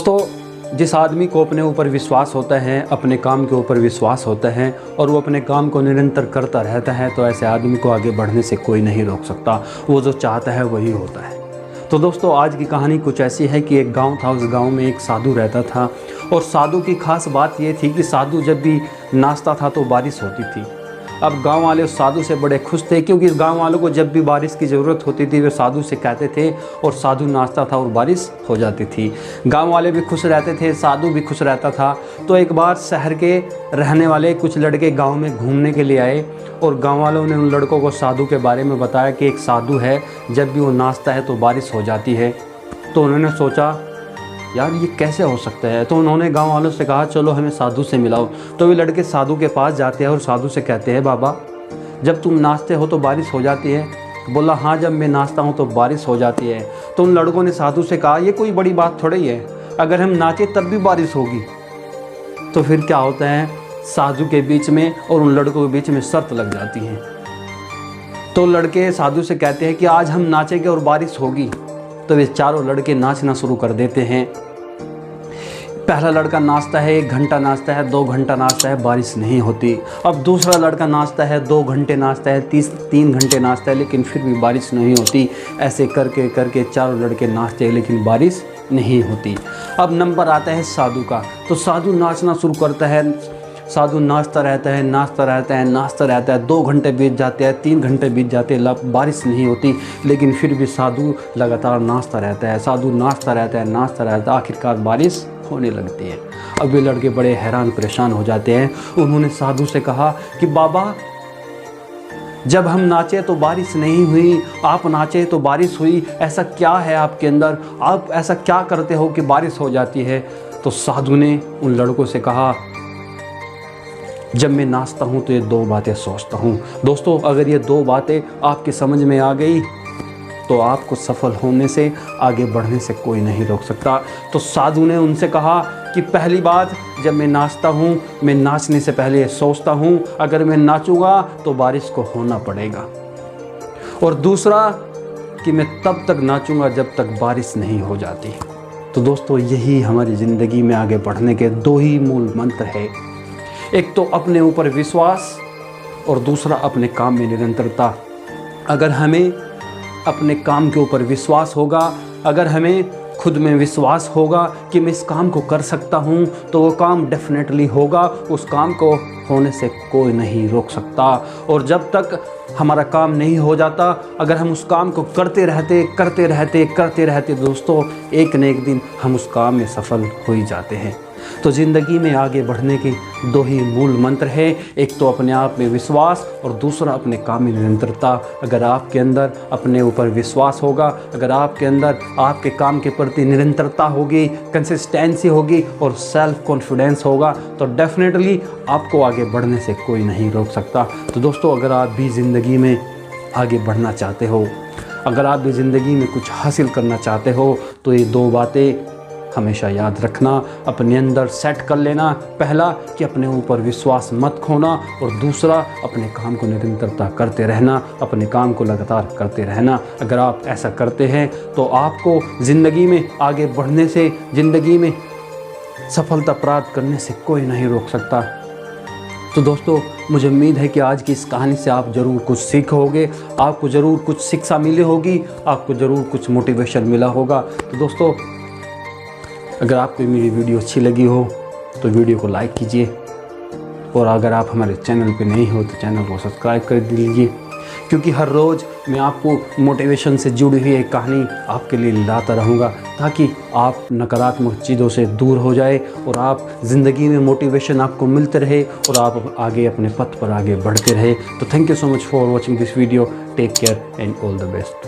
दोस्तों, जिस आदमी को अपने ऊपर विश्वास होता है, अपने काम के ऊपर विश्वास होता है और वो अपने काम को निरंतर करता रहता है, तो ऐसे आदमी को आगे बढ़ने से कोई नहीं रोक सकता। वो जो चाहता है वही होता है। तो दोस्तों, आज की कहानी कुछ ऐसी है कि एक गांव था। उस गांव में एक साधु रहता था और साधु की खास बात ये थी कि साधु जब भी नाचता था तो बारिश होती थी। अब गांव वाले उस साधु से बड़े खुश थे, क्योंकि गांव वालों को जब भी बारिश की ज़रूरत होती थी वे साधु से कहते थे और साधु नाचता था और बारिश हो जाती थी। गांव वाले भी खुश रहते थे, साधु भी खुश रहता था। तो एक बार शहर के रहने वाले कुछ लड़के गांव में घूमने के लिए आए और गांव वालों ने उन लड़कों को साधु के बारे में बताया कि एक साधु है, जब भी वो नाचता है तो बारिश हो जाती है। तो उन्होंने सोचा, यार ये कैसे हो सकता है। तो उन्होंने गांव वालों से कहा, चलो हमें साधु से मिलाओ। तो वे लड़के साधु के पास जाते हैं और साधु से कहते हैं, बाबा जब तुम नाचते हो तो बारिश हो जाती है। बोला, हाँ जब मैं नाचता हूँ तो बारिश हो जाती है। तो उन लड़कों ने साधु से कहा, ये कोई बड़ी बात थोड़ी है, अगर हम नाचे तब भी बारिश होगी। तो फिर क्या होता है, साधु के बीच में और उन लड़कों के बीच में शर्त लग जाती है। तो लड़के साधु से कहते हैं कि आज हम नाचेंगे और बारिश होगी। तो वे चारों लड़के नाचना शुरू कर देते हैं। पहला लड़का नाचता है, 1 घंटा नाचता है, 2 घंटा नाचता है, बारिश नहीं होती। अब दूसरा लड़का नाचता है, 2 घंटे नाचता है, 3 घंटे नाचता है, लेकिन फिर भी बारिश नहीं होती। ऐसे करके करके चारों लड़के नाचते हैं, लेकिन बारिश नहीं होती। अब नंबर आता है साधु का। तो साधु नाचना शुरू करता है। साधु नाचता रहता है, नाचता रहता है, नाचता रहता है। 2 घंटे बीत जाते हैं, 3 घंटे बीत जाते हैं, बारिश नहीं होती, लेकिन फिर भी साधु लगातार नाचता रहता है। साधु नाचता रहता है, नाचता रहता है, आखिरकार बारिश होने लगती है। अब वे लड़के बड़े हैरान परेशान हो जाते हैं। उन्होंने साधु से कहा कि बाबा जब हम नाचे तो बारिश नहीं हुई, आप नाचे तो बारिश हुई, ऐसा क्या है आपके अंदर, आप ऐसा क्या करते हो कि बारिश हो जाती है। तो साधु ने उन लड़कों से कहा, जब मैं नाचता हूँ तो ये 2 बातें सोचता हूँ। दोस्तों, अगर ये 2 बातें आपके समझ में आ गई तो आपको सफल होने से, आगे बढ़ने से कोई नहीं रोक सकता। तो साधु ने उनसे कहा कि पहली बात, जब मैं नाचता हूँ, मैं नाचने से पहले ये सोचता हूँ, अगर मैं नाचूंगा तो बारिश को होना पड़ेगा। और दूसरा कि मैं तब तक नाचूंगा जब तक बारिश नहीं हो जाती। तो दोस्तों, यही हमारी ज़िंदगी में आगे बढ़ने के 2 ही मूल मंत्र हैं। एक तो अपने ऊपर विश्वास और दूसरा अपने काम में निरंतरता। अगर हमें अपने काम के ऊपर विश्वास होगा, अगर हमें खुद में विश्वास होगा कि मैं इस काम को कर सकता हूँ, तो वो काम डेफिनेटली होगा। उस काम को होने से कोई नहीं रोक सकता। और जब तक हमारा काम नहीं हो जाता, अगर हम उस काम को करते रहते दोस्तों, एक न एक दिन हम उस काम में सफल हो ही जाते हैं। तो ज़िंदगी में आगे बढ़ने के 2 ही मूल मंत्र हैं। एक तो अपने आप में विश्वास और दूसरा अपने काम में निरंतरता। अगर आपके अंदर अपने ऊपर विश्वास होगा, अगर आपके अंदर आपके काम के प्रति निरंतरता होगी, कंसिस्टेंसी होगी और सेल्फ कॉन्फिडेंस होगा, तो डेफिनेटली आपको आगे बढ़ने से कोई नहीं रोक सकता। तो दोस्तों, अगर आप भी ज़िंदगी में आगे बढ़ना चाहते हो, अगर आप भी ज़िंदगी में कुछ हासिल करना चाहते हो, तो ये 2 बातें हमेशा याद रखना, अपने अंदर सेट कर लेना। पहला कि अपने ऊपर विश्वास मत खोना और दूसरा अपने काम को निरंतरता करते रहना, अपने काम को लगातार करते रहना। अगर आप ऐसा करते हैं तो आपको ज़िंदगी में आगे बढ़ने से, ज़िंदगी में सफलता प्राप्त करने से कोई नहीं रोक सकता। तो दोस्तों, मुझे उम्मीद है कि आज की इस कहानी से आप ज़रूर कुछ सीखोगे, आपको ज़रूर कुछ शिक्षा मिली होगी, आपको ज़रूर कुछ मोटिवेशन मिला होगा। तो दोस्तों, अगर आपको मेरी वीडियो अच्छी लगी हो तो वीडियो को लाइक कीजिए, और अगर आप हमारे चैनल पे नहीं हो तो चैनल को सब्सक्राइब कर दीजिए, क्योंकि हर रोज़ मैं आपको मोटिवेशन से जुड़ी हुई एक कहानी आपके लिए लाता रहूँगा, ताकि आप नकारात्मक चीज़ों से दूर हो जाए और आप ज़िंदगी में मोटिवेशन आपको मिलते रहे और आप आगे अपने पथ पर आगे बढ़ते रहे। तो thank you so much for watching this video. Take care and all the best.